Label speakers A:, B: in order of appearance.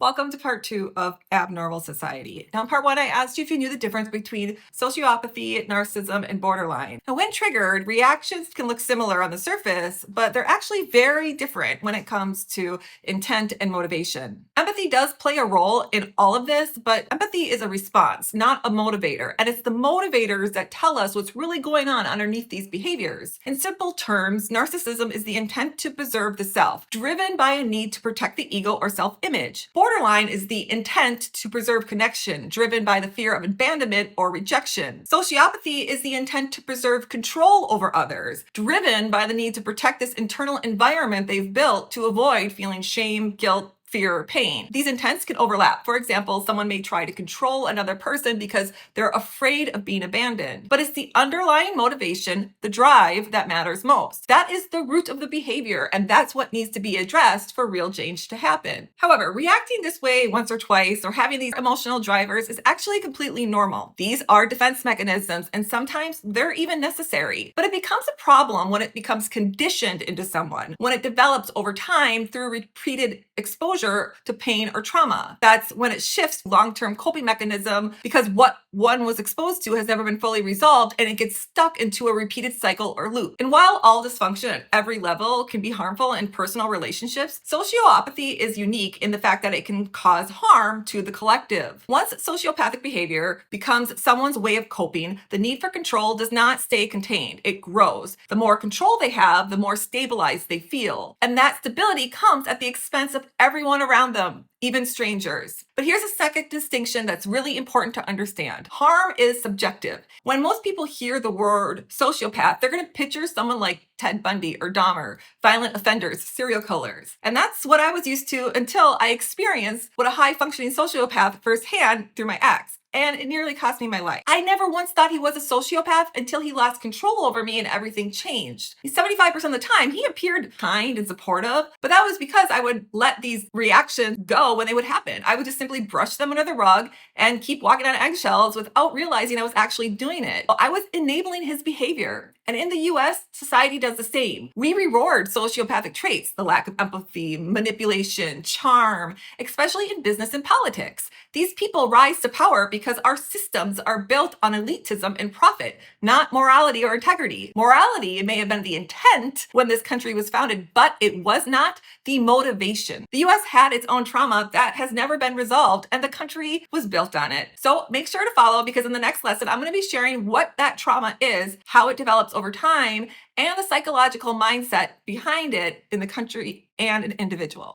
A: Welcome to part two of Abnormal Society. Now, in part one, I asked you if you knew the difference between sociopathy, narcissism, and borderline. Now, when triggered, reactions can look similar on the surface, but they're actually very different when it comes to intent and motivation. Empathy does play a role in all of this, but empathy is a response, not a motivator. And it's the motivators that tell us what's really going on underneath these behaviors. In simple terms, narcissism is the intent to preserve the self, driven by a need to protect the ego or self-image. Borderline is the intent to preserve connection, driven by the fear of abandonment or rejection. Sociopathy is the intent to preserve control over others, driven by the need to protect this internal environment they've built to avoid feeling shame, guilt, fear, or pain. These intents can overlap. For example, someone may try to control another person because they're afraid of being abandoned. But it's the underlying motivation, the drive, that matters most. That is the root of the behavior, and that's what needs to be addressed for real change to happen. However, reacting this way once or twice or having these emotional drivers is actually completely normal. These are defense mechanisms, and sometimes they're even necessary. But it becomes a problem when it becomes conditioned into someone, when it develops over time through repeated exposure to pain or trauma. That's when it shifts long-term coping mechanism because what one was exposed to has never been fully resolved, and it gets stuck into a repeated cycle or loop. And while all dysfunction at every level can be harmful in personal relationships, sociopathy is unique in the fact that it can cause harm to the collective. Once sociopathic behavior becomes someone's way of coping, the need for control does not stay contained. It grows. The more control they have, the more stabilized they feel. And that stability comes at the expense of everyone around them, even strangers. But here's a second distinction that's really important to understand. Harm is subjective. When most people hear the word sociopath, they're going to picture someone like Ted Bundy or Dahmer, violent offenders, serial killers. And that's what I was used to until I experienced what a high-functioning sociopath firsthand through my ex. And it nearly cost me my life. I never once thought he was a sociopath until he lost control over me and everything changed. 75% of the time, he appeared kind and supportive, but that was because I would let these reactions go when they would happen. I would just simply brush them under the rug and keep walking on eggshells without realizing I was actually doing it. I was enabling his behavior. And in the US, society does the same. We reward sociopathic traits, the lack of empathy, manipulation, charm, especially in business and politics. These people rise to power because our systems are built on elitism and profit, not morality or integrity. Morality may have been the intent when this country was founded, but it was not the motivation. The US had its own trauma that has never been resolved, and the country was built on it. So make sure to follow, because in the next lesson, I'm going to be sharing what that trauma is, how it develops over time, and the psychological mindset behind it in the country and an individual.